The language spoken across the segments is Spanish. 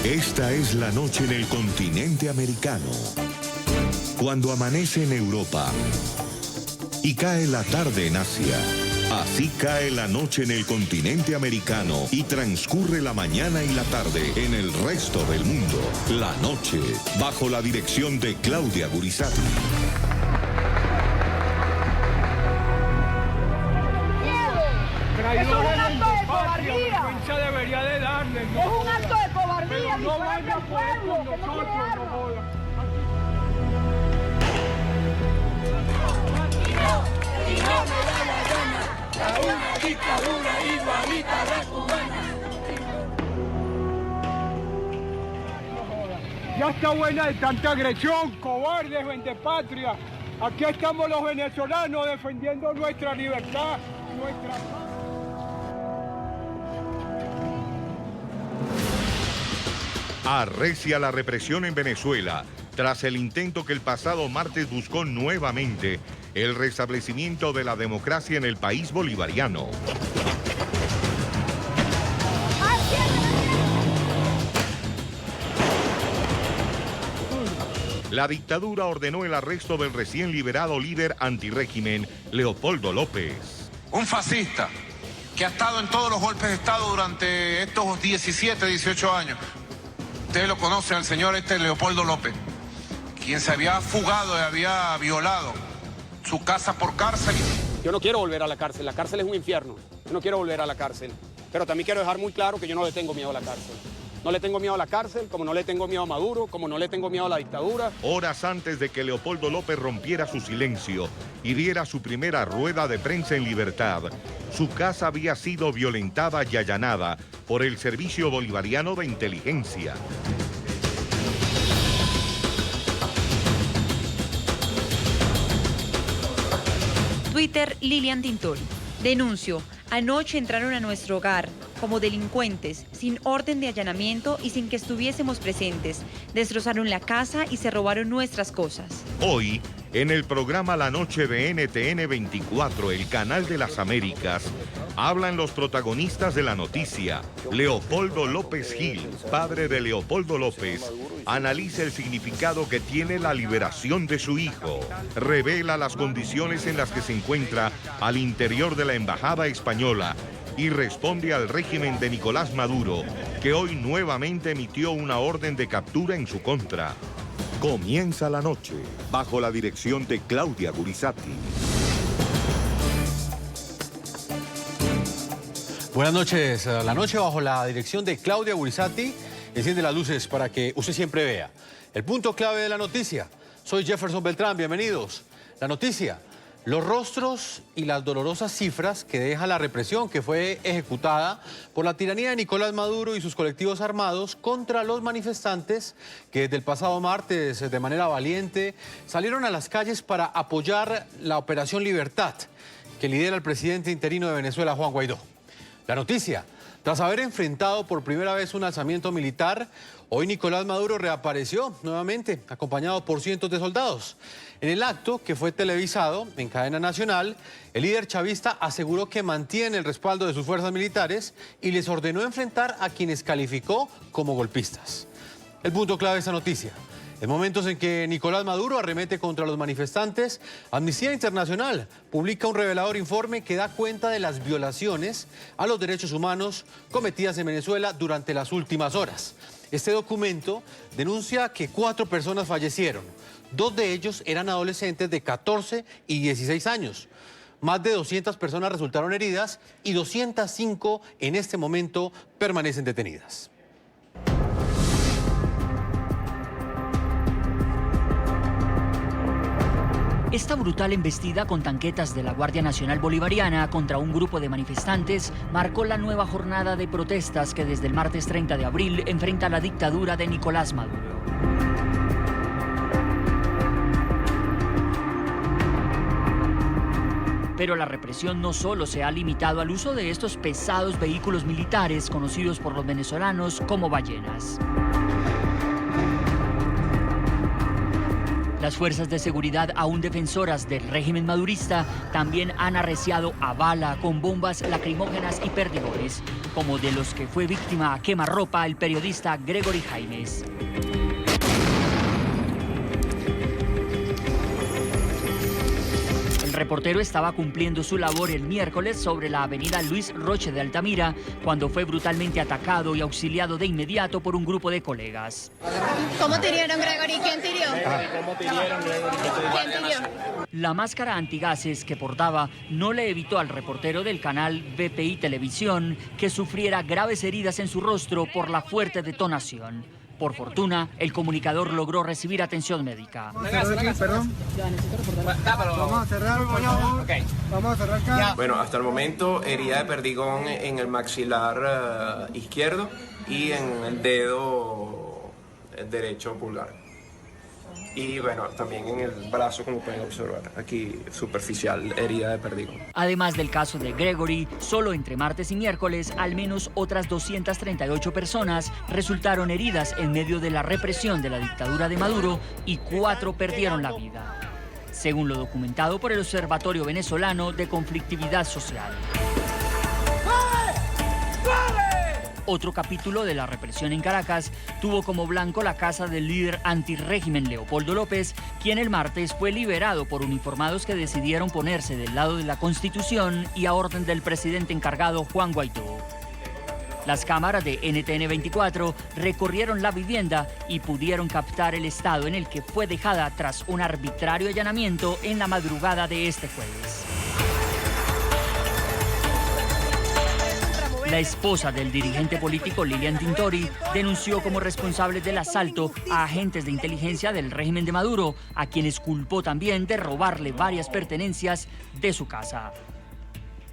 Esta es la noche en el continente americano. Cuando amanece en Europa y cae la tarde en Asia. Así cae la noche en el continente americano y transcurre la mañana y la tarde en el resto del mundo. La noche, bajo la dirección de Claudia Gurizati. Es un acto de cobardía. Debería de darle, ¿no? Es un acto de cobardía. No vaya al por pueblo, con que no nosotros, quiere no armas. joda. Una dictadura igualita a la cubana. Ya está buena de tanta agresión, cobardes, vendepatria. Aquí estamos los venezolanos defendiendo nuestra libertad, nuestra paz. Arrecia la represión en Venezuela tras el intento que el pasado martes buscó nuevamente el restablecimiento de la democracia en el país bolivariano. La dictadura ordenó el arresto del recién liberado líder antirrégimen, Leopoldo López. Un fascista que ha estado en todos los golpes de Estado durante estos 17, 18 años. Ustedes lo conocen, al señor Leopoldo López, quien se había fugado y había violado su casa por cárcel. Yo no quiero volver a la cárcel es un infierno. Yo no quiero volver a la cárcel. Pero también quiero dejar muy claro que yo no le tengo miedo a la cárcel. No le tengo miedo a la cárcel, como no le tengo miedo a Maduro, como no le tengo miedo a la dictadura. Horas antes de que Leopoldo López rompiera su silencio y diera su primera rueda de prensa en libertad, su casa había sido violentada y allanada por el Servicio Bolivariano de Inteligencia. Twitter, Lilian Tintori. Denuncio. Anoche entraron a nuestro hogar como delincuentes, sin orden de allanamiento y sin que estuviésemos presentes. Destrozaron la casa y se robaron nuestras cosas. Hoy, en el programa La Noche de NTN 24, el canal de las Américas, hablan los protagonistas de la noticia. Leopoldo López Gil, padre de Leopoldo López, analiza el significado que tiene la liberación de su hijo. Revela las condiciones en las que se encuentra al interior de la embajada española y responde al régimen de Nicolás Maduro, que hoy nuevamente emitió una orden de captura en su contra. Comienza la noche, bajo la dirección de Claudia Gurizati. Buenas noches. La noche bajo la dirección de Claudia Gurizati. Enciende las luces para que usted siempre vea el punto clave de la noticia. Soy Jefferson Beltrán, bienvenidos. La noticia, los rostros y las dolorosas cifras que deja la represión que fue ejecutada por la tiranía de Nicolás Maduro y sus colectivos armados contra los manifestantes que desde el pasado martes, de manera valiente, salieron a las calles para apoyar la Operación Libertad que lidera el presidente interino de Venezuela, Juan Guaidó. La noticia, tras haber enfrentado por primera vez un alzamiento militar, hoy Nicolás Maduro reapareció nuevamente, acompañado por cientos de soldados. En el acto, que fue televisado en cadena nacional, el líder chavista aseguró que mantiene el respaldo de sus fuerzas militares y les ordenó enfrentar a quienes calificó como golpistas. El punto clave de esta noticia. En momentos en que Nicolás Maduro arremete contra los manifestantes, Amnistía Internacional publica un revelador informe que da cuenta de las violaciones a los derechos humanos cometidas en Venezuela durante las últimas horas. Este documento denuncia que 4 personas fallecieron. 2 de ellos eran adolescentes de 14 y 16 años. Más de 200 personas resultaron heridas y 205 en este momento permanecen detenidas. Esta brutal embestida con tanquetas de la Guardia Nacional Bolivariana contra un grupo de manifestantes marcó la nueva jornada de protestas que desde el martes 30 de abril enfrenta la dictadura de Nicolás Maduro. Pero la represión no solo se ha limitado al uso de estos pesados vehículos militares conocidos por los venezolanos como ballenas. Las fuerzas de seguridad, aún defensoras del régimen madurista, también han arreciado a bala con bombas lacrimógenas y perdigones, como de los que fue víctima a quemarropa el periodista Gregory Jaimes. El reportero estaba cumpliendo su labor el miércoles sobre la avenida Luis Roche de Altamira, cuando fue brutalmente atacado y auxiliado de inmediato por un grupo de colegas. ¿Cómo te hirieron, Gregory? ¿Quién te hirió? ¿Cómo te hirieron, Gregory? ¿Quién te hirió? La máscara antigases que portaba no le evitó al reportero del canal BPI Televisión que sufriera graves heridas en su rostro por la fuerte detonación. Por fortuna, el comunicador logró recibir atención médica. Bueno, hasta el momento herida de perdigón en el maxilar izquierdo y en el dedo derecho pulgar. Y bueno, también en el brazo, como pueden observar, aquí superficial herida de perdigón. Además del caso de Gregory, solo entre martes y miércoles, al menos otras 238 personas resultaron heridas en medio de la represión de la dictadura de Maduro y 4 perdieron la vida, según lo documentado por el Observatorio Venezolano de Conflictividad Social. Otro capítulo de la represión en Caracas tuvo como blanco la casa del líder antirrégimen Leopoldo López, quien el martes fue liberado por uniformados que decidieron ponerse del lado de la Constitución y a orden del presidente encargado Juan Guaidó. Las cámaras de NTN 24 recorrieron la vivienda y pudieron captar el estado en el que fue dejada tras un arbitrario allanamiento en la madrugada de este jueves. La esposa del dirigente político Lilian Tintori denunció como responsables del asalto a agentes de inteligencia del régimen de Maduro, a quienes culpó también de robarle varias pertenencias de su casa.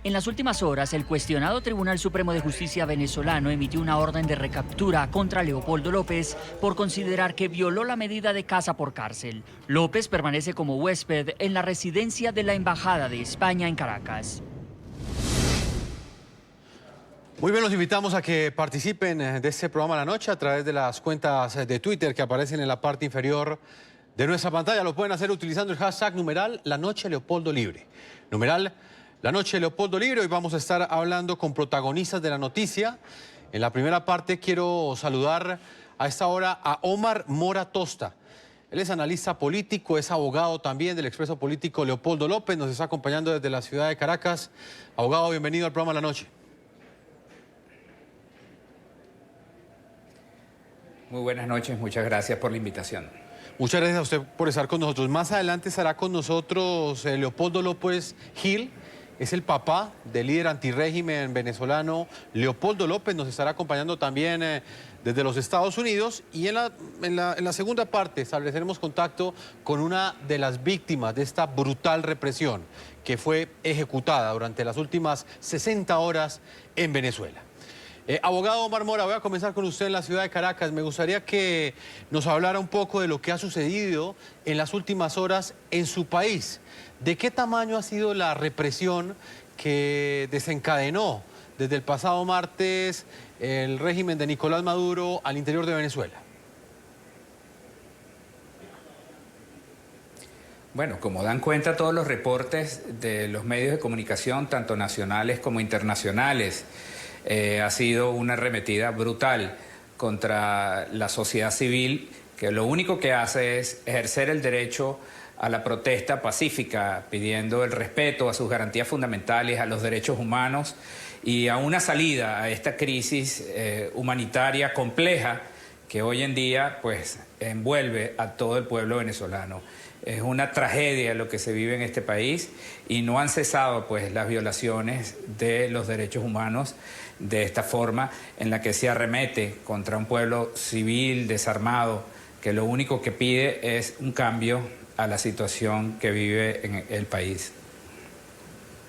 En las últimas horas, el cuestionado Tribunal Supremo de Justicia venezolano emitió una orden de recaptura contra Leopoldo López por considerar que violó la medida de casa por cárcel. López permanece como huésped en la residencia de la Embajada de España en Caracas. Muy bien, los invitamos a que participen de este programa La Noche a través de las cuentas de Twitter que aparecen en la parte inferior de nuestra pantalla. Lo pueden hacer utilizando el hashtag numeral La Noche Leopoldo Libre. Numeral La Noche Leopoldo Libre. Hoy vamos a estar hablando con protagonistas de la noticia. En la primera parte quiero saludar a esta hora a Omar Mora Tosta. Él es analista político, es abogado también del expreso político Leopoldo López. Nos está acompañando desde la ciudad de Caracas. Abogado, bienvenido al programa La Noche. Muy buenas noches, muchas gracias por la invitación. Muchas gracias a usted por estar con nosotros. Más adelante estará con nosotros Leopoldo López Gil, es el papá del líder antirrégimen venezolano Leopoldo López. Nos estará acompañando también desde los Estados Unidos. Y en la segunda parte estableceremos contacto con una de las víctimas de esta brutal represión que fue ejecutada durante las últimas 60 horas en Venezuela. Abogado Omar Mora, voy a comenzar con usted en la ciudad de Caracas. Me gustaría que nos hablara un poco de lo que ha sucedido en las últimas horas en su país. ¿De qué tamaño ha sido la represión que desencadenó desde el pasado martes el régimen de Nicolás Maduro al interior de Venezuela? Bueno, como dan cuenta todos los reportes de los medios de comunicación, tanto nacionales como internacionales, ha sido una arremetida brutal contra la sociedad civil, que lo único que hace es ejercer el derecho a la protesta pacífica, pidiendo el respeto a sus garantías fundamentales, a los derechos humanos y a una salida a esta crisis humanitaria compleja que hoy en día pues envuelve a todo el pueblo venezolano. Es una tragedia lo que se vive en este país y no han cesado pues las violaciones de los derechos humanos de esta forma en la que se arremete contra un pueblo civil desarmado que lo único que pide es un cambio a la situación que vive en el país.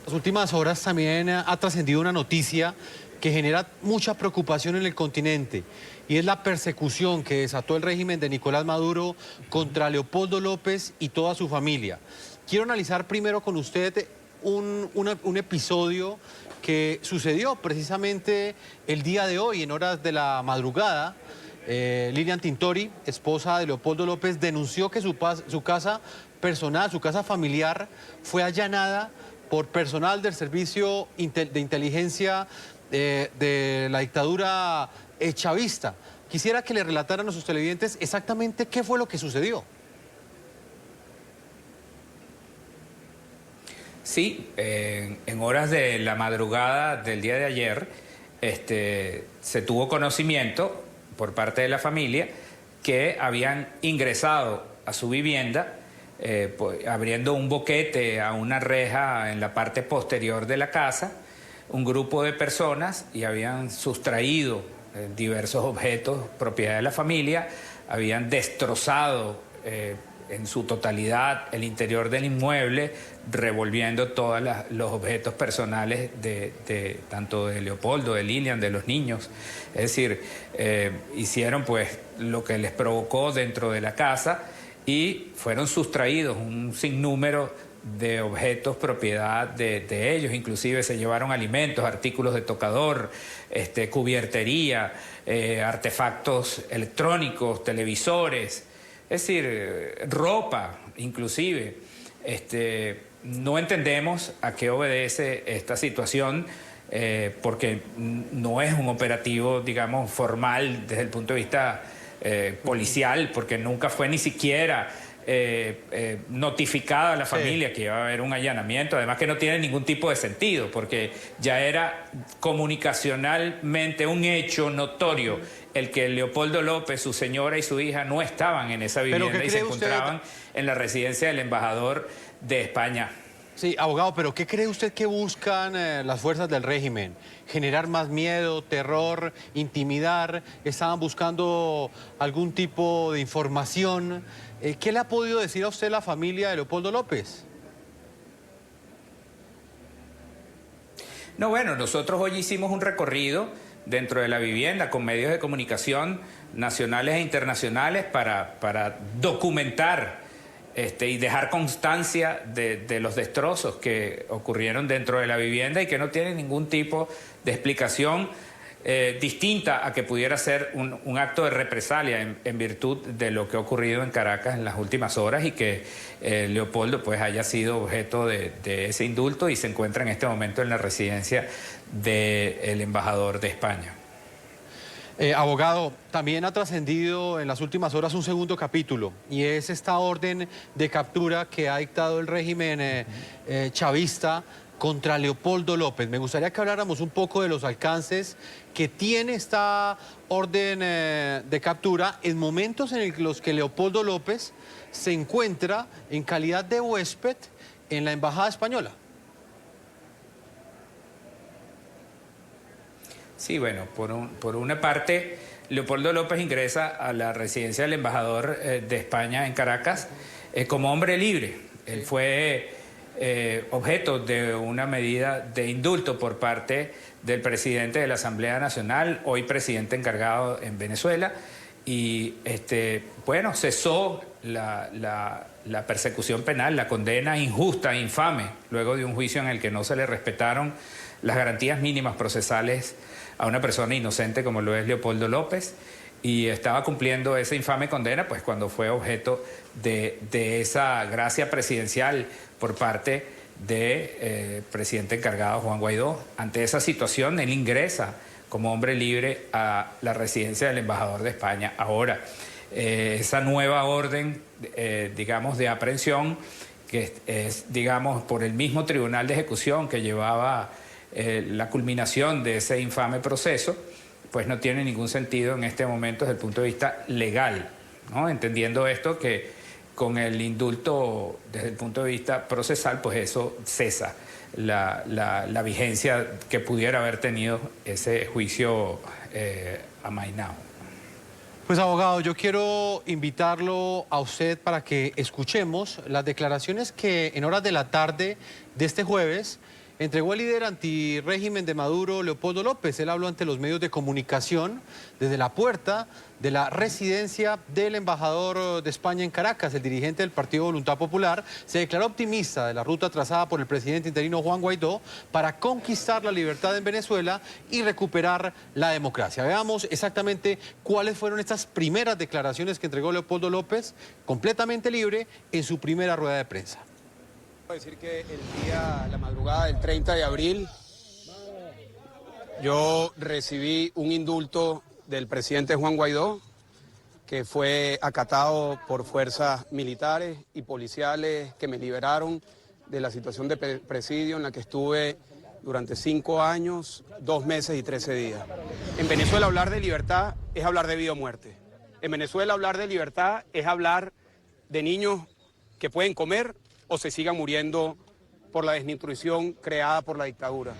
En las últimas horas también ha trascendido una noticia que genera mucha preocupación en el continente y es la persecución que desató el régimen de Nicolás Maduro contra Leopoldo López y toda su familia. Quiero analizar primero con usted un episodio que sucedió precisamente el día de hoy, en horas de la madrugada, Lilian Tintori, esposa de Leopoldo López, denunció que su casa personal, su casa familiar, fue allanada por personal del servicio de inteligencia de la dictadura chavista. Quisiera que le relataran a nuestros televidentes exactamente qué fue lo que sucedió. Sí, en horas de la madrugada del día de ayer se tuvo conocimiento por parte de la familia que habían ingresado a su vivienda abriendo un boquete a una reja en la parte posterior de la casa, un grupo de personas, y habían sustraído diversos objetos propiedad de la familia, habían destrozado en su totalidad el interior del inmueble, revolviendo todos los objetos personales tanto de Leopoldo, de Lilian, de los niños. Es decir, hicieron pues lo que les provocó dentro de la casa y fueron sustraídos un sinnúmero de objetos propiedad de ellos. Inclusive se llevaron alimentos, artículos de tocador, cubiertería, artefactos electrónicos, televisores, es decir, ropa inclusive. No entendemos a qué obedece esta situación, porque no es un operativo, digamos, formal desde el punto de vista policial, porque nunca fue ni siquiera notificada a la familia que iba a haber un allanamiento, además que no tiene ningún tipo de sentido, porque ya era comunicacionalmente un hecho notorio el que Leopoldo López, su señora y su hija no estaban en esa vivienda y se encontraban en la residencia del embajador de España. Sí, abogado, pero ¿qué cree usted que buscan las fuerzas del régimen? ¿Generar más miedo, terror, intimidar? ¿Estaban buscando algún tipo de información? ¿Qué le ha podido decir a usted la familia de Leopoldo López? No, bueno, nosotros hoy hicimos un recorrido dentro de la vivienda con medios de comunicación nacionales e internacionales para documentar y dejar constancia de los destrozos que ocurrieron dentro de la vivienda y que no tienen ningún tipo de explicación distinta a que pudiera ser un acto de represalia en virtud de lo que ha ocurrido en Caracas en las últimas horas y que Leopoldo pues haya sido objeto de ese indulto y se encuentra en este momento en la residencia del embajador de España. Abogado, también ha trascendido en las últimas horas un segundo capítulo y es esta orden de captura que ha dictado el régimen chavista contra Leopoldo López. Me gustaría que habláramos un poco de los alcances que tiene esta orden de captura en momentos en los que Leopoldo López se encuentra en calidad de huésped en la Embajada Española. Sí, bueno, por una parte, Leopoldo López ingresa a la residencia del embajador de España en Caracas como hombre libre. Él fue objeto de una medida de indulto por parte del presidente de la Asamblea Nacional, hoy presidente encargado en Venezuela, y bueno, cesó la persecución penal, la condena injusta, infame, luego de un juicio en el que no se le respetaron las garantías mínimas procesales a una persona inocente como lo es Leopoldo López, y estaba cumpliendo esa infame condena pues cuando fue objeto de esa gracia presidencial por parte del presidente encargado Juan Guaidó. Ante esa situación él ingresa como hombre libre a la residencia del embajador de España. Ahora, esa nueva orden, digamos, de aprehensión, que es, digamos, por el mismo tribunal de ejecución que llevaba la culminación de ese infame proceso, pues no tiene ningún sentido en este momento desde el punto de vista legal, ¿no? Entendiendo esto que con el indulto desde el punto de vista procesal, pues eso cesa la vigencia que pudiera haber tenido ese juicio amainado. Pues abogado, yo quiero invitarlo a usted para que escuchemos las declaraciones que en horas de la tarde de este jueves entregó el líder antirrégimen de Maduro, Leopoldo López. Él habló ante los medios de comunicación desde la puerta de la residencia del embajador de España en Caracas. El dirigente del Partido Voluntad Popular se declaró optimista de la ruta trazada por el presidente interino Juan Guaidó para conquistar la libertad en Venezuela y recuperar la democracia. Veamos exactamente cuáles fueron estas primeras declaraciones que entregó Leopoldo López, completamente libre, en su primera rueda de prensa. Quiero decir que la madrugada del 30 de abril, yo recibí un indulto del presidente Juan Guaidó, que fue acatado por fuerzas militares y policiales que me liberaron de la situación de presidio en la que estuve durante 5 años, 2 meses y 13 días. En Venezuela hablar de libertad es hablar de vida o muerte. En Venezuela hablar de libertad es hablar de niños que pueden comer o se sigan muriendo por la desnutrición creada por la dictadura.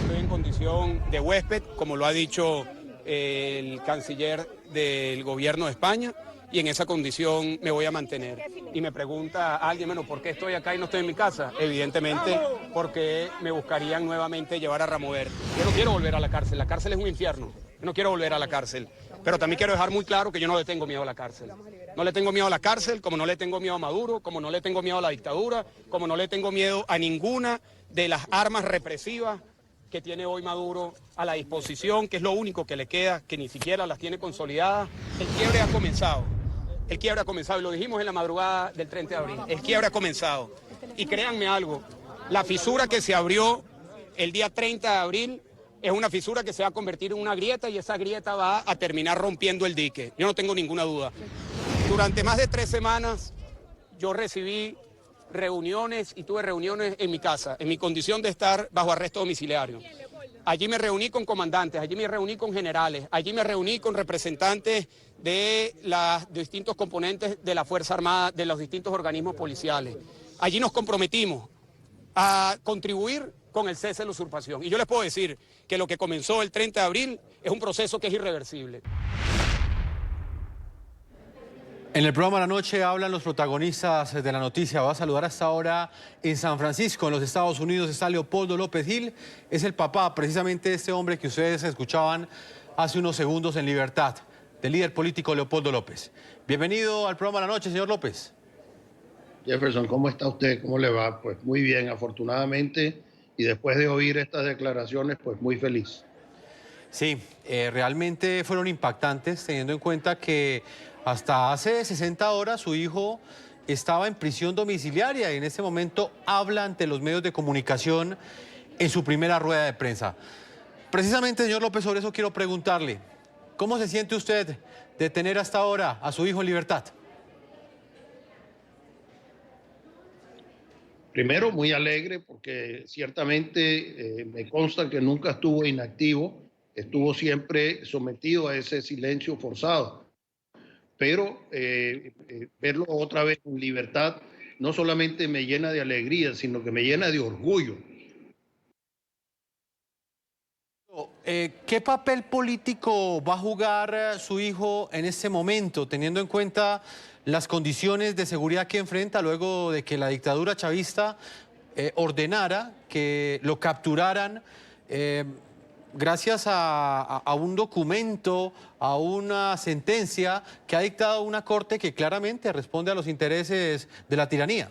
Estoy en condición de huésped, como lo ha dicho el canciller del gobierno de España, y en esa condición me voy a mantener. Y me pregunta alguien, bueno, ¿por qué estoy acá y no estoy en mi casa? Evidentemente porque me buscarían nuevamente llevar a remover. Yo no quiero volver a la cárcel es un infierno. Yo no quiero volver a la cárcel. Pero también quiero dejar muy claro que yo no le tengo miedo a la cárcel. No le tengo miedo a la cárcel, como no le tengo miedo a Maduro, como no le tengo miedo a la dictadura, como no le tengo miedo a ninguna de las armas represivas que tiene hoy Maduro a la disposición, que es lo único que le queda, que ni siquiera las tiene consolidadas. El quiebre ha comenzado. El quiebre ha comenzado, y lo dijimos en la madrugada del 30 de abril. El quiebre ha comenzado. Y créanme algo, la fisura que se abrió el día 30 de abril es una fisura que se va a convertir en una grieta, y esa grieta va a terminar rompiendo el dique. Yo no tengo ninguna duda. Durante más de 3 semanas yo recibí reuniones y tuve reuniones en mi casa, en mi condición de estar bajo arresto domiciliario. Allí me reuní con comandantes, allí me reuní con generales, allí me reuní con representantes de los distintos componentes de la Fuerza Armada, de los distintos organismos policiales. Allí nos comprometimos a contribuir con el cese de la usurpación. Y yo les puedo decir que lo que comenzó el 30 de abril es un proceso que es irreversible. En el programa La Noche hablan los protagonistas de la noticia. Va a saludar hasta ahora en San Francisco, en los Estados Unidos, está Leopoldo López Gil. Es el papá, precisamente, de este hombre que ustedes escuchaban hace unos segundos en libertad, del líder político Leopoldo López. Bienvenido al programa La Noche, señor López. Jefferson, ¿cómo está usted? ¿Cómo le va? Pues muy bien, afortunadamente, y después de oír estas declaraciones, pues muy feliz. Sí, realmente fueron impactantes, teniendo en cuenta que hasta hace 60 horas su hijo estaba en prisión domiciliaria y en este momento habla ante los medios de comunicación en su primera rueda de prensa. Precisamente, señor López, sobre eso quiero preguntarle, ¿cómo se siente usted de tener hasta ahora a su hijo en libertad? Primero, muy alegre porque ciertamente me consta que nunca estuvo inactivo, estuvo siempre sometido a ese silencio forzado. Pero verlo otra vez en libertad no solamente me llena de alegría, sino que me llena de orgullo. ¿Qué papel político va a jugar su hijo en este momento, teniendo en cuenta las condiciones de seguridad que enfrenta luego de que la dictadura chavista ordenara que lo capturaran gracias a un documento, a una sentencia que ha dictado una corte que claramente responde a los intereses de la tiranía?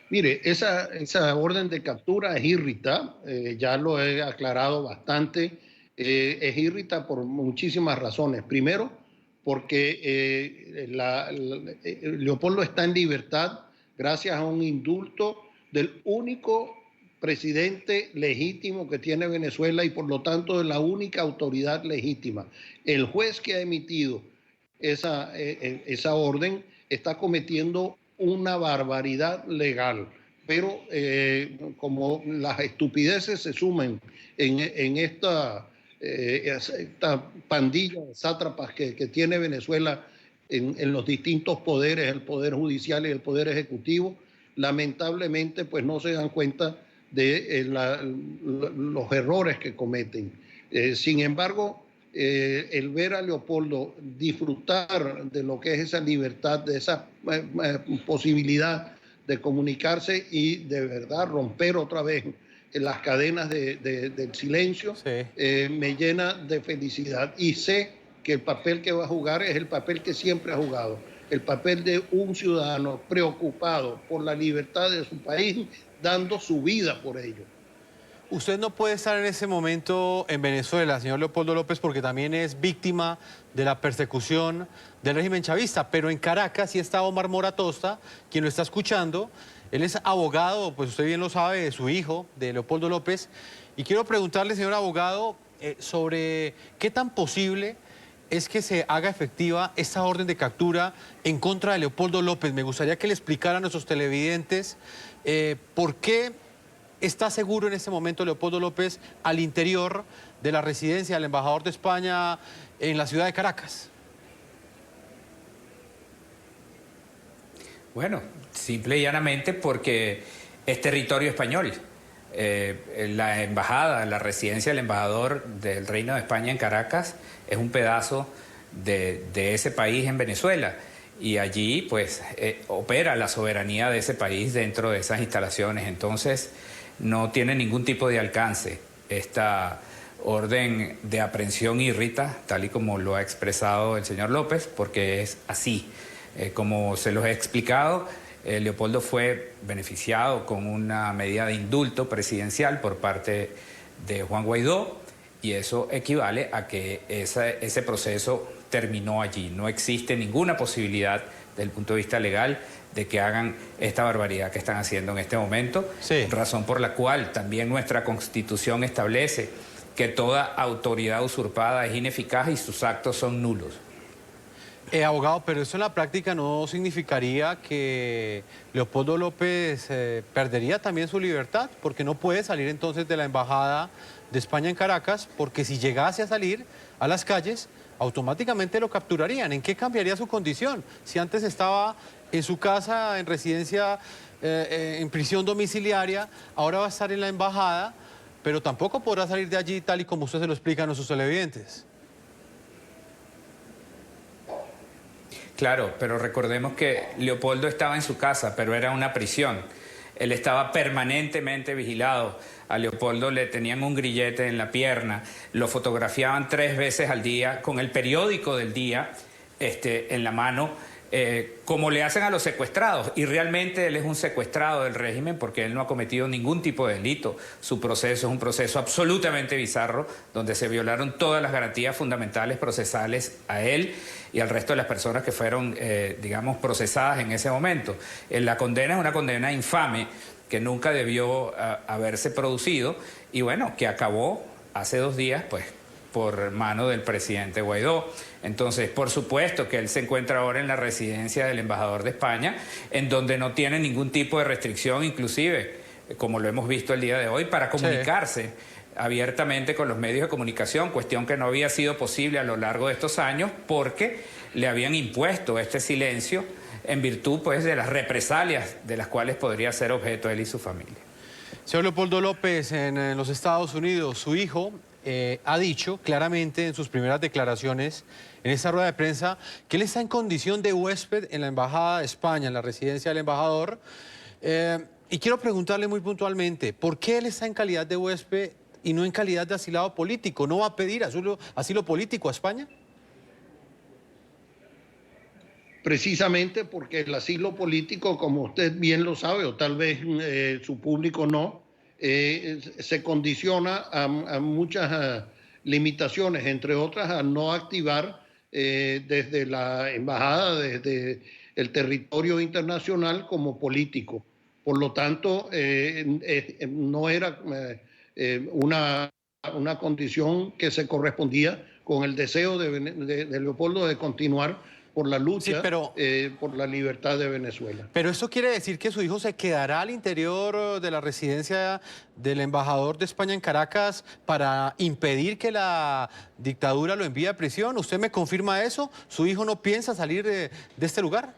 Mire, esa orden de captura es irrita, ya lo he aclarado bastante, es irrita por muchísimas razones. Primero, porque Leopoldo está en libertad gracias a un indulto del único presidente legítimo que tiene Venezuela y por lo tanto de la única autoridad legítima. El juez que ha emitido esa orden está cometiendo una barbaridad legal, pero como las estupideces se sumen en esta pandilla de sátrapas que tiene Venezuela en los distintos poderes, el poder judicial y el poder ejecutivo, lamentablemente pues no se dan cuenta de los errores que cometen. Sin embargo, el ver a Leopoldo disfrutar de lo que es esa libertad, de esa posibilidad de comunicarse y de verdad romper otra vez las cadenas del silencio, me llena de felicidad. Y sé que el papel que va a jugar es el papel que siempre ha jugado, el papel de un ciudadano preocupado por la libertad de su país, dando su vida por ello. Usted no puede estar en ese momento en Venezuela, señor Leopoldo López, porque también es víctima de la persecución del régimen chavista, pero en Caracas sí está Omar Mora Tosta, quien lo está escuchando. Él es abogado, pues usted bien lo sabe, de su hijo, de Leopoldo López. Y quiero preguntarle, señor abogado, sobre qué tan posible es que se haga efectiva esta orden de captura en contra de Leopoldo López. Me gustaría que le explicara a nuestros televidentes por qué está seguro en este momento Leopoldo López al interior de la residencia del embajador de España en la ciudad de Caracas. Bueno, simple y llanamente porque es territorio español. La embajada, la residencia del embajador del Reino de España en Caracas es un pedazo de ese país en Venezuela. Y allí, pues, opera la soberanía de ese país dentro de esas instalaciones. Entonces, no tiene ningún tipo de alcance esta orden de aprehensión irrita, tal y como lo ha expresado el señor López, porque es así. Como se los he explicado, Leopoldo fue beneficiado con una medida de indulto presidencial por parte de Juan Guaidó, y eso equivale a que ese proceso terminó allí. No existe ninguna posibilidad desde el punto de vista legal de que hagan esta barbaridad que están haciendo en este momento, razón por la cual también nuestra Constitución establece que toda autoridad usurpada es ineficaz y sus actos son nulos. Abogado, pero eso en la práctica no significaría que Leopoldo López perdería también su libertad, porque no puede salir entonces de la embajada de España en Caracas, porque si llegase a salir a las calles, automáticamente lo capturarían. ¿En qué cambiaría su condición? Si antes estaba en su casa, en residencia, en prisión domiciliaria, ahora va a estar en la embajada, pero tampoco podrá salir de allí tal y como usted se lo explica a nuestros televidentes. Claro, pero recordemos que Leopoldo estaba en su casa, pero era una prisión. Él estaba permanentemente vigilado. A Leopoldo le tenían un grillete en la pierna, lo fotografiaban 3 veces al día con el periódico del día en la mano, como le hacen a los secuestrados. Y realmente él es un secuestrado del régimen porque él no ha cometido ningún tipo de delito. Su proceso es un proceso absolutamente bizarro, donde se violaron todas las garantías fundamentales procesales a él y al resto de las personas que fueron, digamos, procesadas en ese momento. La condena es una condena infame que nunca debió haberse producido y bueno, que acabó hace 2 días, pues, por mano del presidente Guaidó. Entonces, por supuesto que él se encuentra ahora en la residencia del embajador de España, en donde no tiene ningún tipo de restricción, inclusive, como lo hemos visto el día de hoy, para comunicarse abiertamente con los medios de comunicación, cuestión que no había sido posible a lo largo de estos años porque le habían impuesto este silencio en virtud, pues, de las represalias de las cuales podría ser objeto él y su familia. Señor Leopoldo López, en los Estados Unidos, su hijo ha dicho claramente en sus primeras declaraciones en esta rueda de prensa que él está en condición de huésped en la Embajada de España, en la residencia del embajador. Y quiero preguntarle muy puntualmente, ¿por qué él está en calidad de huésped y no en calidad de asilado político? ¿No va a pedir asilo político a España? Precisamente porque el asilo político, como usted bien lo sabe, o tal vez su público no, se condiciona a muchas limitaciones, entre otras a no activar desde la embajada, desde el territorio internacional como político. Por lo tanto, no era una condición que se correspondía con el deseo de Leopoldo de continuar por la lucha por la libertad de Venezuela. Pero eso quiere decir que su hijo se quedará al interior de la residencia del embajador de España en Caracas para impedir que la dictadura lo envíe a prisión. ¿Usted me confirma eso? ¿Su hijo no piensa salir de este lugar?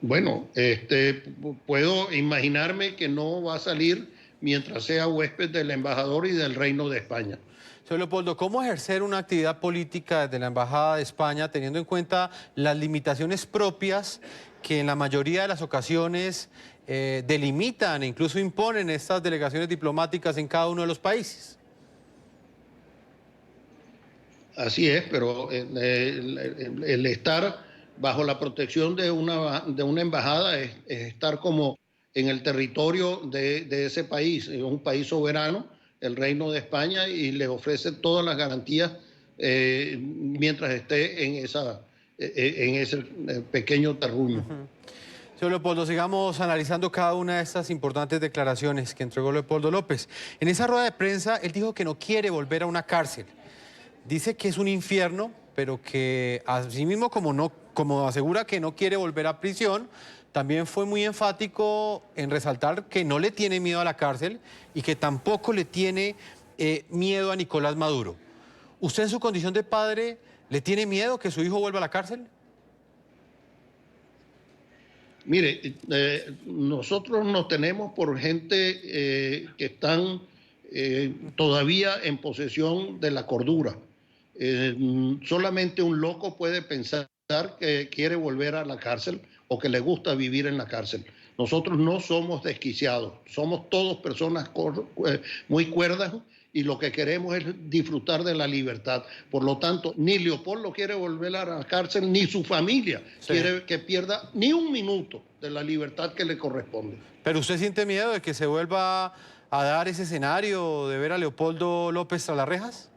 Bueno, puedo imaginarme que no va a salir, mientras sea huésped del embajador y del Reino de España. Señor Leopoldo, ¿cómo ejercer una actividad política desde la Embajada de España teniendo en cuenta las limitaciones propias que en la mayoría de las ocasiones delimitan e incluso imponen estas delegaciones diplomáticas en cada uno de los países? Así es, pero el estar bajo la protección de una embajada es estar como en el territorio de ese país, es un país soberano, el Reino de España, y le ofrece todas las garantías mientras esté en ese pequeño terruño. Señor Leopoldo, sigamos analizando cada una de estas importantes declaraciones que entregó Leopoldo López. En esa rueda de prensa, él dijo que no quiere volver a una cárcel. Dice que es un infierno, pero que asimismo como asegura que no quiere volver a prisión, también fue muy enfático en resaltar que no le tiene miedo a la cárcel y que tampoco le tiene miedo a Nicolás Maduro. ¿Usted en su condición de padre le tiene miedo que su hijo vuelva a la cárcel? Mire, nosotros nos tenemos por gente que están todavía en posesión de la cordura. Solamente un loco puede pensar que quiere volver a la cárcel o que le gusta vivir en la cárcel. Nosotros no somos desquiciados, somos todos personas muy cuerdas y lo que queremos es disfrutar de la libertad. Por lo tanto, ni Leopoldo quiere volver a la cárcel, ni su familia quiere que pierda ni un minuto de la libertad que le corresponde. ¿Pero usted siente miedo de que se vuelva a dar ese escenario de ver a Leopoldo López tras las rejas?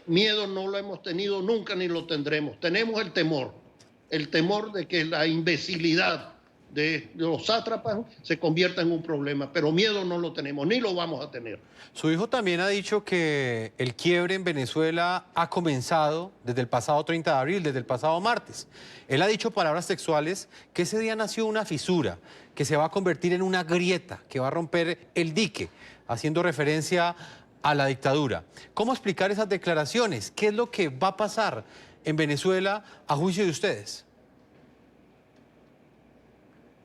Miedo no lo hemos tenido nunca ni lo tendremos. Tenemos el temor de que la imbecilidad de los sátrapas se convierta en un problema, pero miedo no lo tenemos, ni lo vamos a tener. Su hijo también ha dicho que el quiebre en Venezuela ha comenzado desde el pasado 30 de abril, desde el pasado martes. Él ha dicho palabras textuales que ese día nació una fisura, que se va a convertir en una grieta, que va a romper el dique, haciendo referencia a la dictadura. ¿Cómo explicar esas declaraciones? ¿Qué es lo que va a pasar en Venezuela a juicio de ustedes?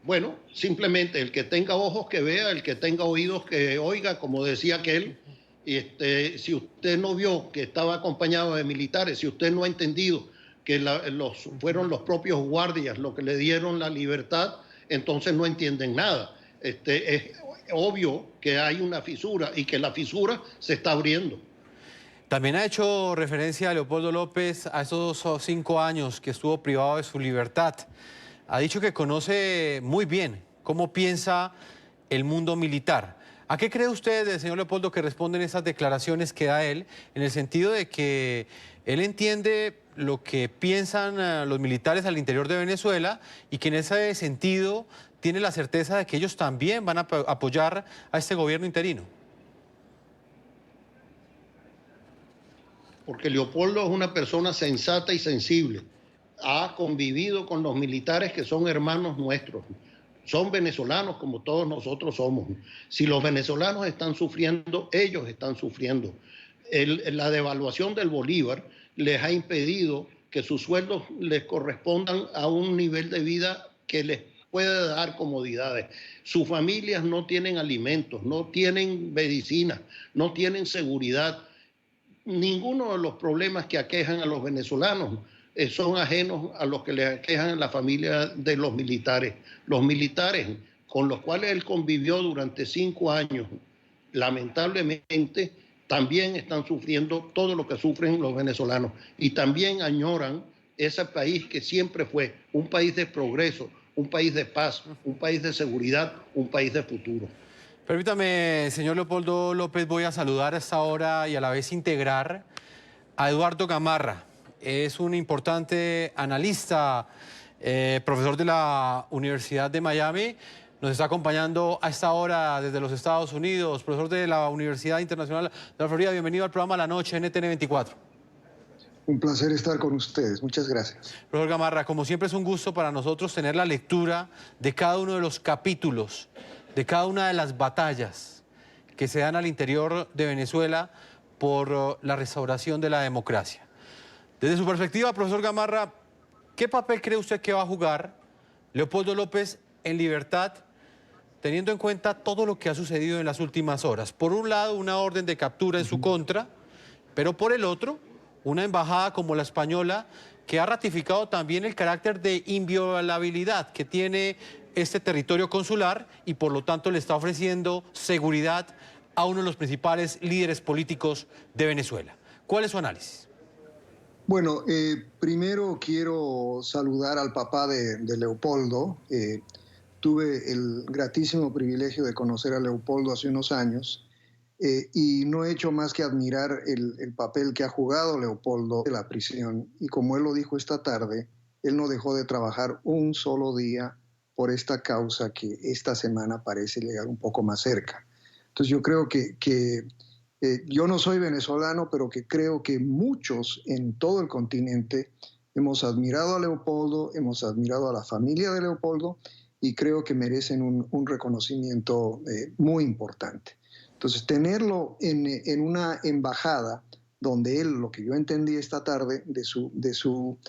Bueno, simplemente el que tenga ojos que vea, el que tenga oídos que oiga, como decía aquel. Si usted no vio que estaba acompañado de militares, si usted no ha entendido que fueron los propios guardias los que le dieron la libertad, entonces no entienden nada. Es obvio que hay una fisura y que la fisura se está abriendo. También ha hecho referencia a Leopoldo López a esos 5 años que estuvo privado de su libertad. Ha dicho que conoce muy bien cómo piensa el mundo militar. ¿A qué cree usted, señor Leopoldo, que responden esas declaraciones que da él, en el sentido de que él entiende lo que piensan los militares al interior de Venezuela y que en ese sentido tiene la certeza de que ellos también van a apoyar a este gobierno interino? Porque Leopoldo es una persona sensata y sensible. Ha convivido con los militares que son hermanos nuestros. Son venezolanos como todos nosotros somos. Si los venezolanos están sufriendo, ellos están sufriendo. La devaluación del bolívar les ha impedido que sus sueldos les correspondan a un nivel de vida que les puede dar comodidades. Sus familias no tienen alimentos, no tienen medicina, no tienen seguridad. Ninguno de los problemas que aquejan a los venezolanos son ajenos a los que le aquejan a la familia de los militares. Los militares con los cuales él convivió durante 5 años, lamentablemente, también están sufriendo todo lo que sufren los venezolanos y también añoran ese país que siempre fue un país de progreso, un país de paz, un país de seguridad, un país de futuro. Permítame, señor Leopoldo López, voy a saludar a esta hora y a la vez integrar a Eduardo Gamarra. Es un importante analista, profesor de la Universidad de Miami. Nos está acompañando a esta hora desde los Estados Unidos, profesor de la Universidad Internacional de la Florida. Bienvenido al programa La Noche, NTN 24. Un placer estar con ustedes. Muchas gracias. Profesor Gamarra, como siempre es un gusto para nosotros tener la lectura de cada uno de los capítulos, de cada una de las batallas que se dan al interior de Venezuela por la restauración de la democracia. Desde su perspectiva, profesor Gamarra, ¿qué papel cree usted que va a jugar Leopoldo López en libertad, teniendo en cuenta todo lo que ha sucedido en las últimas horas? Por un lado, una orden de captura en su contra, pero por el otro, una embajada como la española que ha ratificado también el carácter de inviolabilidad que tiene este territorio consular y por lo tanto le está ofreciendo seguridad a uno de los principales líderes políticos de Venezuela. ¿Cuál es su análisis? Bueno, primero quiero saludar al papá de Leopoldo. Tuve el gratísimo privilegio de conocer a Leopoldo hace unos años y no he hecho más que admirar el papel que ha jugado Leopoldo en la prisión. Y como él lo dijo esta tarde, él no dejó de trabajar un solo día por esta causa que esta semana parece llegar un poco más cerca. Entonces yo creo que yo no soy venezolano, pero que creo que muchos en todo el continente hemos admirado a Leopoldo, hemos admirado a la familia de Leopoldo y creo que merecen un reconocimiento muy importante. Entonces, tenerlo en una embajada donde él, lo que yo entendí esta tarde de su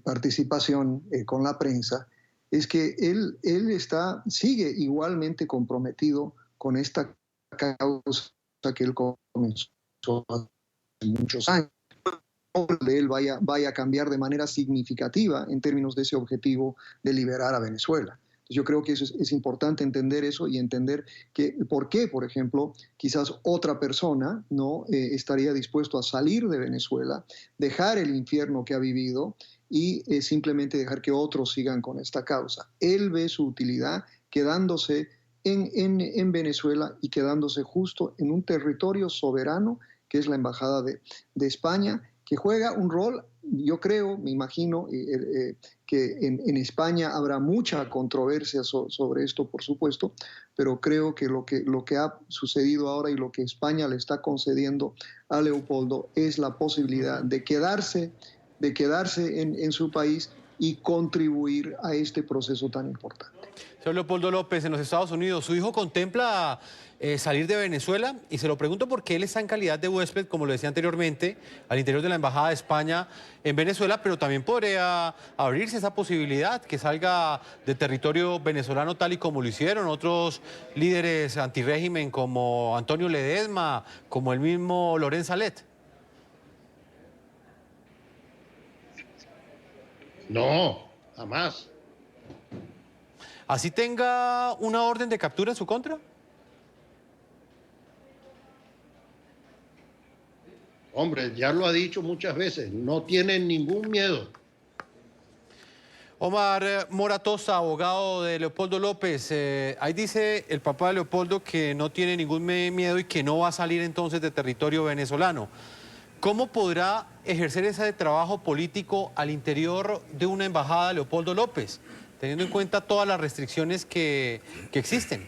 participación con la prensa, es que él sigue igualmente comprometido con esta causa que él comenzó hace muchos años. De él vaya a cambiar de manera significativa en términos de ese objetivo de liberar a Venezuela. Yo creo que es importante entender eso y entender que por qué, por ejemplo, quizás otra persona no estaría dispuesto a salir de Venezuela, dejar el infierno que ha vivido y simplemente dejar que otros sigan con esta causa. Él ve su utilidad quedándose en Venezuela y quedándose justo en un territorio soberano que es la Embajada de España, que juega un rol, yo creo, me imagino, que en España habrá mucha controversia sobre esto, por supuesto, pero creo que lo que ha sucedido ahora y lo que España le está concediendo a Leopoldo es la posibilidad de quedarse en su país y contribuir a este proceso tan importante. Señor Leopoldo López, en los Estados Unidos, ¿su hijo contempla salir de Venezuela? Y se lo pregunto porque él está en calidad de huésped, como lo decía anteriormente, al interior de la Embajada de España en Venezuela, pero también podría abrirse esa posibilidad que salga de territorio venezolano tal y como lo hicieron otros líderes antirrégimen como Antonio Ledesma, como el mismo Laurent Salet. No, jamás. ¿Así tenga una orden de captura en su contra? Hombre, ya lo ha dicho muchas veces, no tienen ningún miedo. Omar Moratosa, abogado de Leopoldo López, ahí dice el papá de Leopoldo que no tiene ningún miedo y que no va a salir entonces de territorio venezolano. ¿Cómo podrá ejercer ese trabajo político al interior de una embajada, Leopoldo López, teniendo en cuenta todas las restricciones que existen?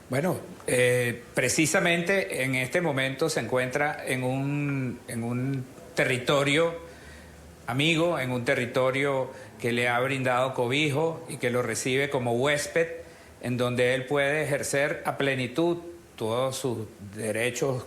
Bueno, precisamente en este momento se encuentra en un territorio amigo, en un territorio que le ha brindado cobijo y que lo recibe como huésped, en donde él puede ejercer a plenitud todos sus derechos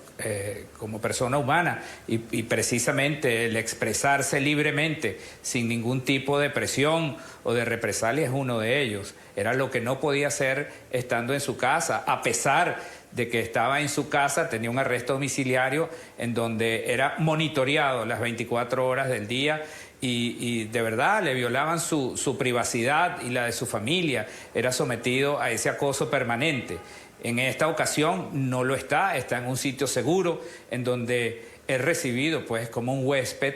como persona humana y precisamente el expresarse libremente sin ningún tipo de presión o de represalia es uno de ellos. Era lo que no podía hacer estando en su casa, a pesar de que estaba en su casa, tenía un arresto domiciliario en donde era monitoreado las 24 horas del día y de verdad le violaban su privacidad y la de su familia, era sometido a ese acoso permanente. En esta ocasión no lo está en un sitio seguro en donde es recibido pues como un huésped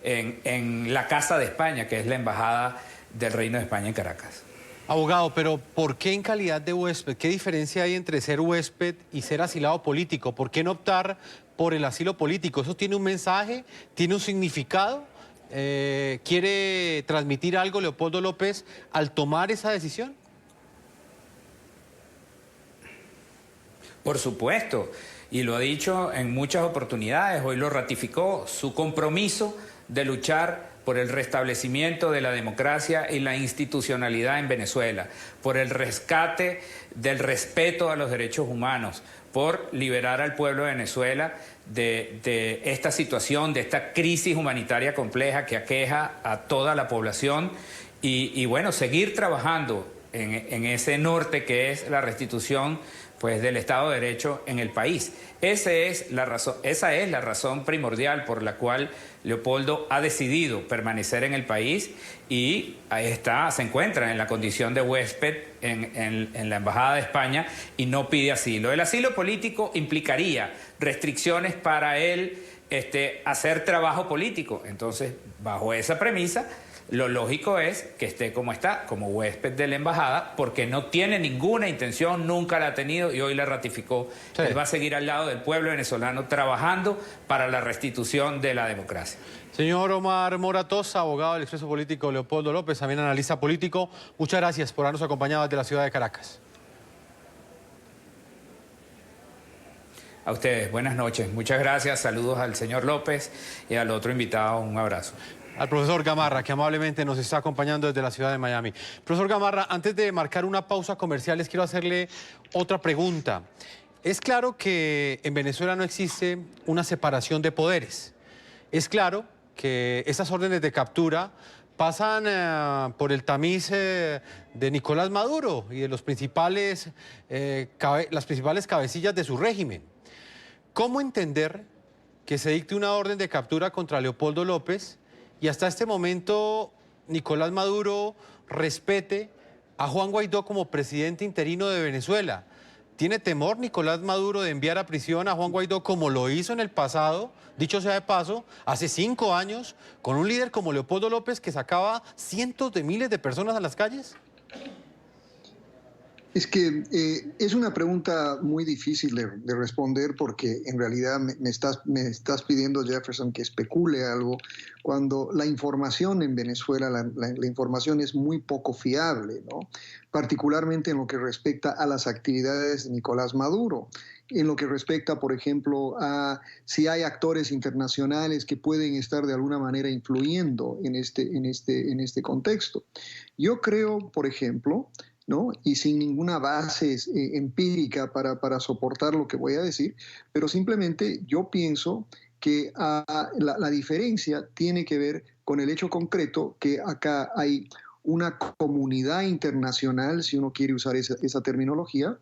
en la Casa de España, que es la Embajada del Reino de España en Caracas. Abogado, pero ¿por qué en calidad de huésped? ¿Qué diferencia hay entre ser huésped y ser asilado político? ¿Por qué no optar por el asilo político? ¿Eso tiene un mensaje? ¿Tiene un significado? ¿Quiere transmitir algo Leopoldo López al tomar esa decisión? Por supuesto, y lo ha dicho en muchas oportunidades, hoy lo ratificó, su compromiso de luchar por el restablecimiento de la democracia y la institucionalidad en Venezuela, por el rescate del respeto a los derechos humanos, por liberar al pueblo de Venezuela de esta situación, de esta crisis humanitaria compleja que aqueja a toda la población y bueno, seguir trabajando en ese norte que es la restitución pues, del Estado de Derecho en el país. Esa es la razón primordial por la cual Leopoldo ha decidido permanecer en el país y se encuentra en la condición de huésped en la Embajada de España y no pide asilo. El asilo político implicaría restricciones para él hacer trabajo político. Entonces, bajo esa premisa, lo lógico es que esté como está, como huésped de la embajada, porque no tiene ninguna intención, nunca la ha tenido y hoy la ratificó. Sí. Él va a seguir al lado del pueblo venezolano trabajando para la restitución de la democracia. Señor Omar Moratos, abogado del expreso político Leopoldo López, también analista político, muchas gracias por habernos acompañado desde la ciudad de Caracas. A ustedes, buenas noches. Muchas gracias, saludos al señor López y al otro invitado, un abrazo. Al profesor Gamarra, que amablemente nos está acompañando desde la ciudad de Miami. Profesor Gamarra, antes de marcar una pausa comercial, les quiero hacerle otra pregunta. Es claro que en Venezuela no existe una separación de poderes. Es claro que esas órdenes de captura pasan por el tamiz de Nicolás Maduro y de las principales cabecillas de su régimen. ¿Cómo entender que se dicte una orden de captura contra Leopoldo López y hasta este momento Nicolás Maduro respete a Juan Guaidó como presidente interino de Venezuela? ¿Tiene temor Nicolás Maduro de enviar a prisión a Juan Guaidó como lo hizo en el pasado, dicho sea de paso, hace 5 años, con un líder como Leopoldo López que sacaba cientos de miles de personas a las calles? Es que es una pregunta muy difícil de responder porque en realidad me estás pidiendo, Jefferson, que especule algo cuando la información en Venezuela, la información es muy poco fiable, ¿no? Particularmente en lo que respecta a las actividades de Nicolás Maduro, en lo que respecta, por ejemplo, a si hay actores internacionales que pueden estar de alguna manera influyendo en este contexto. Yo creo, por ejemplo, ¿no? Y sin ninguna base empírica para soportar lo que voy a decir, pero simplemente yo pienso que la diferencia tiene que ver con el hecho concreto que acá hay una comunidad internacional, si uno quiere usar esa terminología,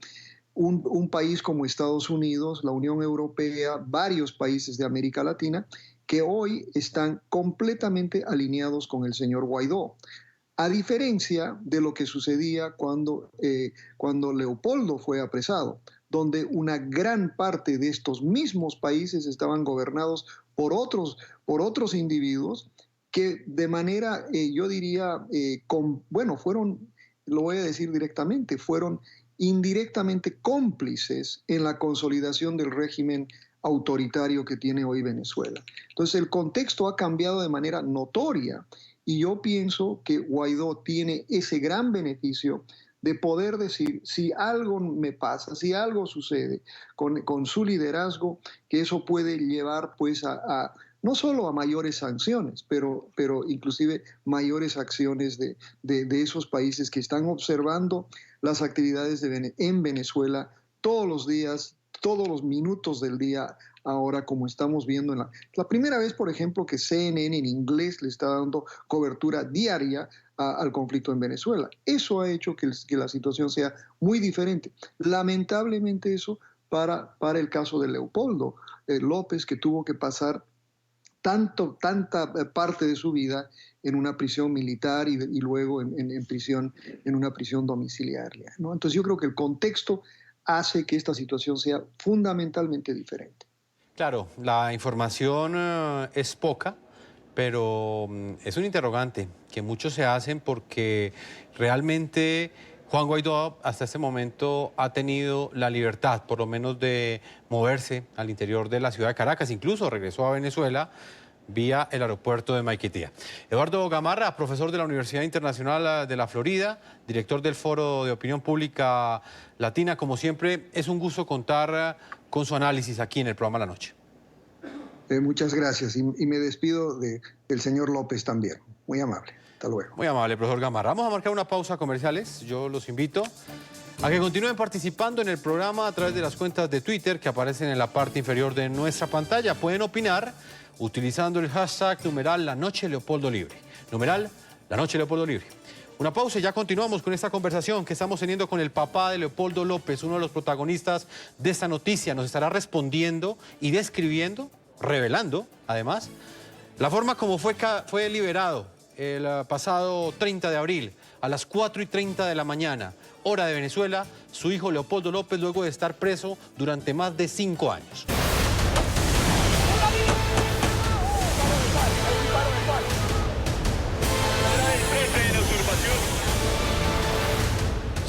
un país como Estados Unidos, la Unión Europea, varios países de América Latina, que hoy están completamente alineados con el señor Guaidó. A diferencia de lo que sucedía cuando Leopoldo fue apresado, donde una gran parte de estos mismos países estaban gobernados por otros individuos que de manera, yo diría, fueron, lo voy a decir directamente, fueron indirectamente cómplices en la consolidación del régimen autoritario que tiene hoy Venezuela. Entonces el contexto ha cambiado de manera notoria. Y yo pienso que Guaidó tiene ese gran beneficio de poder decir, si algo me pasa, si algo sucede con su liderazgo, que eso puede llevar pues no solo a mayores sanciones, pero inclusive mayores acciones de esos países que están observando las actividades en Venezuela todos los días, todos los minutos del día, ahora como estamos viendo la primera vez, por ejemplo, que CNN en inglés le está dando cobertura diaria al conflicto en Venezuela. Eso ha hecho que la situación sea muy diferente. Lamentablemente eso para el caso de Leopoldo López, que tuvo que pasar tanta parte de su vida en una prisión militar y luego en una prisión domiciliaria, ¿no? Entonces yo creo que el contexto hace que esta situación sea fundamentalmente diferente. Claro, la información es poca, pero es un interrogante que muchos se hacen porque realmente Juan Guaidó hasta este momento ha tenido la libertad, por lo menos, de moverse al interior de la ciudad de Caracas. Incluso regresó a Venezuela vía el aeropuerto de Maiquetía. Eduardo Gamarra, profesor de la Universidad Internacional de la Florida, director del Foro de Opinión Pública Latina. Como siempre, es un gusto contar con su análisis aquí en el programa La Noche. Muchas gracias y me despido del señor López también. Muy amable. Hasta luego. Muy amable, profesor Gamarra. Vamos a marcar una pausa comerciales. Yo los invito A que continúen participando en el programa a través de las cuentas de Twitter que aparecen en la parte inferior de nuestra pantalla. Pueden opinar utilizando el hashtag numeral La Noche Leopoldo Libre. Numeral La Noche Leopoldo Libre. Una pausa y ya continuamos con esta conversación que estamos teniendo con el papá de Leopoldo López, uno de los protagonistas de esta noticia. Nos estará respondiendo y describiendo, revelando, además, la forma como fue liberado el pasado 30 de abril a las 4:30 de la mañana, hora de Venezuela, su hijo Leopoldo López, luego de estar preso durante más de 5 años.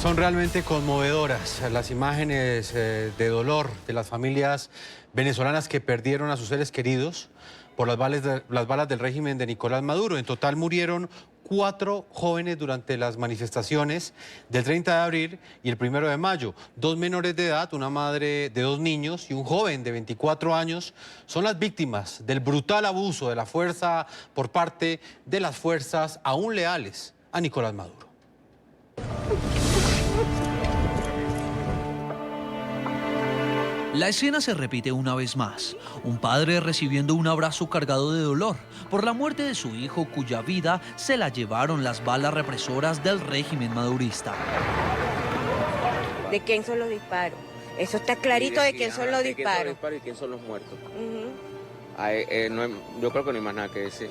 Son realmente conmovedoras las imágenes de dolor de las familias venezolanas que perdieron a sus seres queridos por las balas del régimen de Nicolás Maduro. En total murieron 4 jóvenes durante las manifestaciones del 30 de abril y el 1 de mayo. 2 menores de edad, una madre de 2 niños y un joven de 24 años son las víctimas del brutal abuso de la fuerza por parte de las fuerzas aún leales a Nicolás Maduro. La escena se repite una vez más. Un padre recibiendo un abrazo cargado de dolor por la muerte de su hijo, cuya vida se la llevaron las balas represoras del régimen madurista. ¿De quién son los disparos? Eso está clarito de quién son los disparos. ¿Y quién son los muertos? Yo creo que no hay más nada que decir.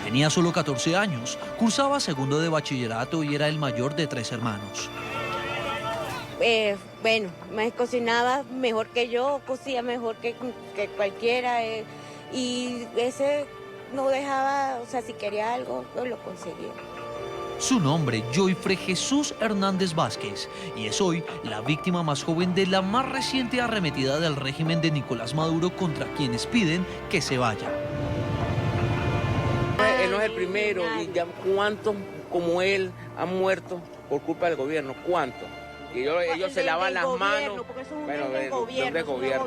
Tenía solo 14 años, cursaba segundo de bachillerato y era el mayor de 3 hermanos. Bueno, me cocinaba mejor que yo, cocía mejor que cualquiera. Y ese no dejaba, o sea, si quería algo, pues lo conseguía. Su nombre, Joyfre Jesús Hernández Vázquez, y es hoy la víctima más joven de la más reciente arremetida del régimen de Nicolás Maduro contra quienes piden que se vaya. Él no es el primero, y ya cuántos como él han muerto por culpa del gobierno, ¿cuántos? Y ellos se lavan las manos. Bueno, del gobierno.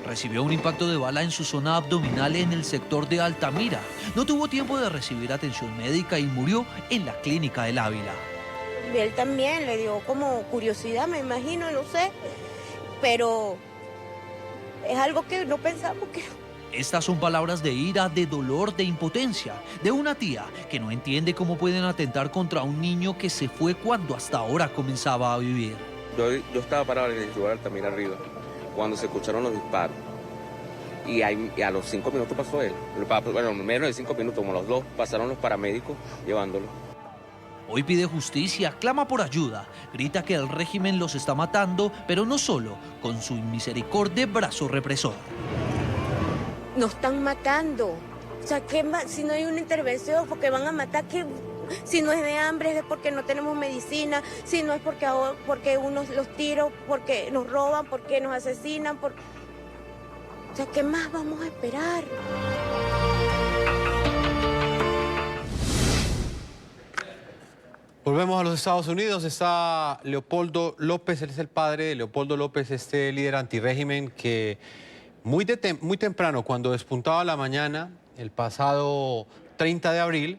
Recibió un impacto de bala en su zona abdominal en el sector de Altamira. No tuvo tiempo de recibir atención médica y murió en la clínica del Ávila. Y él también le dio como curiosidad, me imagino, no sé. Pero es algo que no pensamos que... Estas son palabras de ira, de dolor, de impotencia, de una tía que no entiende cómo pueden atentar contra un niño que se fue cuando hasta ahora comenzaba a vivir. Yo estaba parado en el lugar de Altamira arriba, cuando se escucharon los disparos. Y a los 5 minutos pasó él. Bueno, menos de 5 minutos, como los 2, pasaron los paramédicos llevándolo. Hoy pide justicia, clama por ayuda, grita que el régimen los está matando, pero no solo, con su inmisericordia brazo represor. Nos están matando. O sea, ¿qué más? Si no hay una intervención, porque van a matar, ¿qué? Si no es de hambre, es porque no tenemos medicina, si no es porque unos los tiros, porque nos roban, porque nos asesinan. O sea, ¿qué más vamos a esperar? Volvemos a los Estados Unidos. Está Leopoldo López, él es el padre de Leopoldo López, este líder antirrégimen que muy temprano, cuando despuntaba la mañana, el pasado 30 de abril,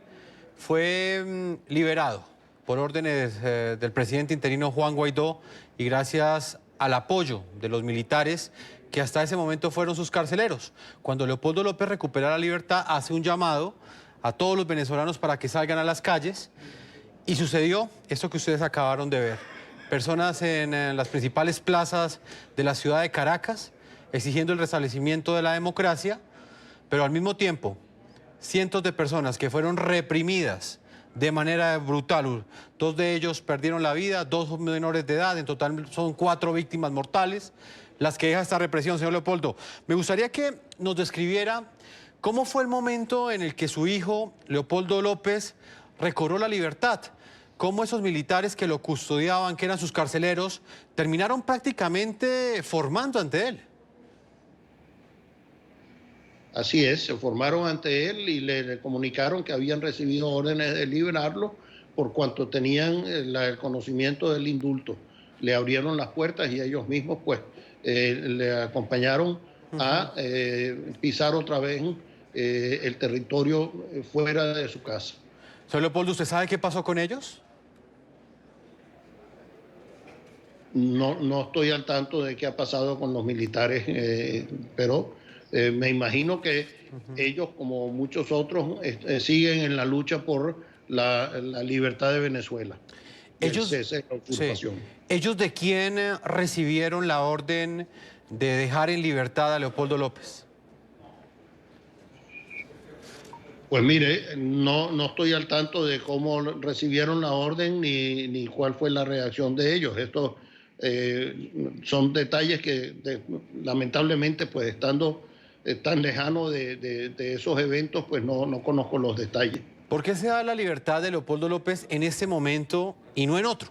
fue liberado por órdenes del presidente interino Juan Guaidó y gracias al apoyo de los militares que hasta ese momento fueron sus carceleros. Cuando Leopoldo López recupera la libertad, hace un llamado a todos los venezolanos para que salgan a las calles y sucedió esto que ustedes acabaron de ver. Personas en las principales plazas de la ciudad de Caracas exigiendo el restablecimiento de la democracia, pero al mismo tiempo cientos de personas que fueron reprimidas de manera brutal. 2 de ellos perdieron la vida, 2 menores de edad, en total son 4 víctimas mortales las que deja esta represión. Señor Leopoldo, me gustaría que nos describiera cómo fue el momento en el que su hijo, Leopoldo López, recobró la libertad. Cómo esos militares que lo custodiaban, que eran sus carceleros, terminaron prácticamente formando ante él. Así es, se formaron ante él y le comunicaron que habían recibido órdenes de liberarlo por cuanto tenían el conocimiento del indulto. Le abrieron las puertas y ellos mismos pues le acompañaron a pisar otra vez el territorio fuera de su casa. Señor Leopoldo, ¿usted sabe qué pasó con ellos? no estoy al tanto de qué ha pasado con los militares, pero me imagino que ellos, como muchos otros, siguen en la lucha por la libertad de Venezuela. Ellos, ¿Ellos de quién recibieron la orden de dejar en libertad a Leopoldo López? Pues mire, no estoy al tanto de cómo recibieron la orden ni cuál fue la reacción de ellos. Estos son detalles que lamentablemente, pues estando tan lejano de esos eventos, pues no conozco los detalles. ¿Por qué se da la libertad de Leopoldo López en este momento y no en otro?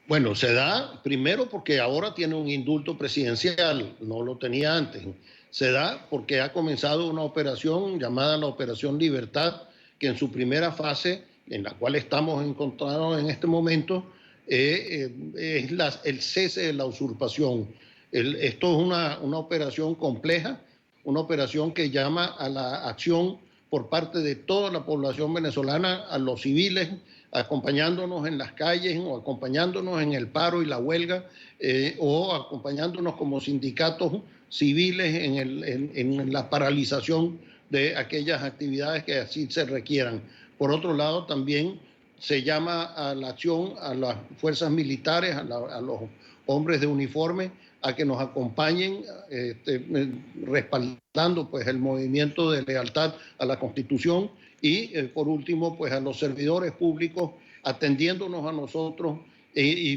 Bueno, se da primero porque ahora tiene un indulto presidencial, no lo tenía antes. Se da porque ha comenzado una operación llamada la Operación Libertad, que en su primera fase, en la cual estamos encontrados en este momento, es el cese de la usurpación. Esto es una operación compleja, una operación que llama a la acción por parte de toda la población venezolana, a los civiles, acompañándonos en las calles o acompañándonos en el paro y la huelga, o acompañándonos como sindicatos civiles en la paralización de aquellas actividades que así se requieran. Por otro lado, también se llama a la acción a las fuerzas militares, a los hombres de uniforme, a que nos acompañen respaldando pues el movimiento de lealtad a la Constitución y por último pues a los servidores públicos atendiéndonos a nosotros y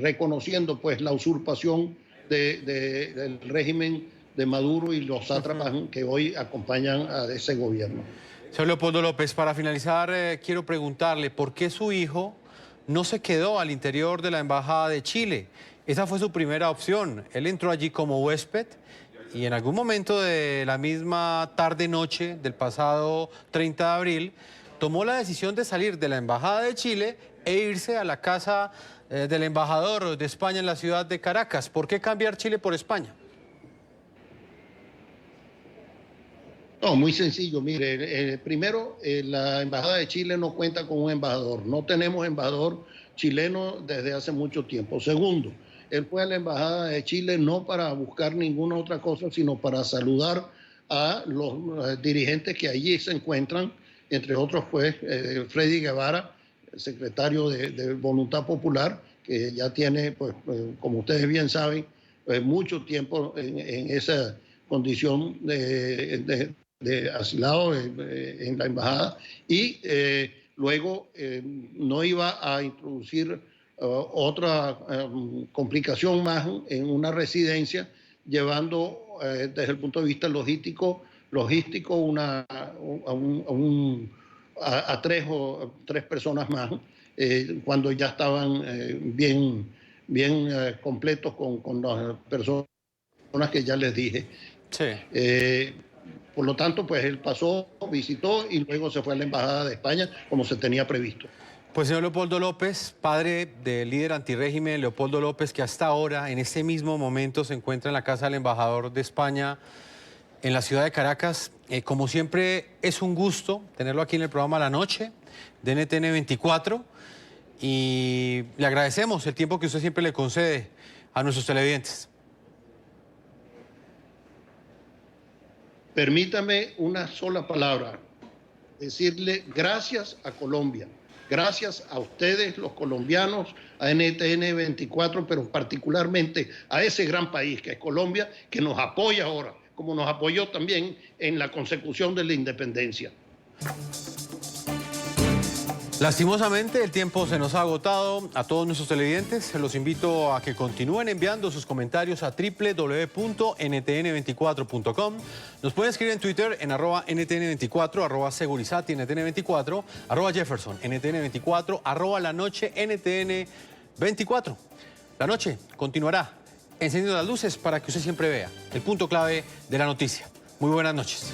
reconociendo pues la usurpación del régimen de Maduro y los sátrapas que hoy acompañan a ese gobierno. Señor Leopoldo López, para finalizar quiero preguntarle por qué su hijo no se quedó al interior de la Embajada de Chile. Esa fue su primera opción. Él entró allí como huésped y en algún momento de la misma tarde-noche del pasado 30 de abril tomó la decisión de salir de la Embajada de Chile e irse a la casa del embajador de España en la ciudad de Caracas. ¿Por qué cambiar Chile por España? No, muy sencillo. Mire, primero, la Embajada de Chile no cuenta con un embajador. No tenemos embajador chileno desde hace mucho tiempo. Segundo, él fue a la Embajada de Chile no para buscar ninguna otra cosa, sino para saludar a los dirigentes que allí se encuentran. Entre otros fue Freddy Guevara, secretario de Voluntad Popular, que ya tiene, pues, como ustedes bien saben, mucho tiempo en esa condición de asilado en la embajada. Y luego no iba a introducir otra complicación más en una residencia, llevando desde el punto de vista logístico a tres personas más, cuando ya estaban bien completos con las personas que ya les dije. Sí. Por lo tanto, pues él pasó, visitó y luego se fue a la Embajada de España como se tenía previsto. Pues señor Leopoldo López, padre del líder antirrégimen Leopoldo López, que hasta ahora, en este mismo momento, se encuentra en la casa del embajador de España en la ciudad de Caracas. Como siempre, es un gusto tenerlo aquí en el programa La Noche de NTN 24 y le agradecemos el tiempo que usted siempre le concede a nuestros televidentes. Permítame una sola palabra, decirle gracias a Colombia, gracias a ustedes los colombianos, a NTN 24, pero particularmente a ese gran país que es Colombia, que nos apoya ahora, como nos apoyó también en la consecución de la independencia. Lastimosamente el tiempo se nos ha agotado. A todos nuestros televidentes los invito a que continúen enviando sus comentarios a www.ntn24.com. Nos pueden escribir en Twitter en @ntn24, @segurizati ntn24, @jefferson ntn24, @la noche ntn24. La noche continuará encendiendo las luces para que usted siempre vea el punto clave de la noticia. Muy buenas noches.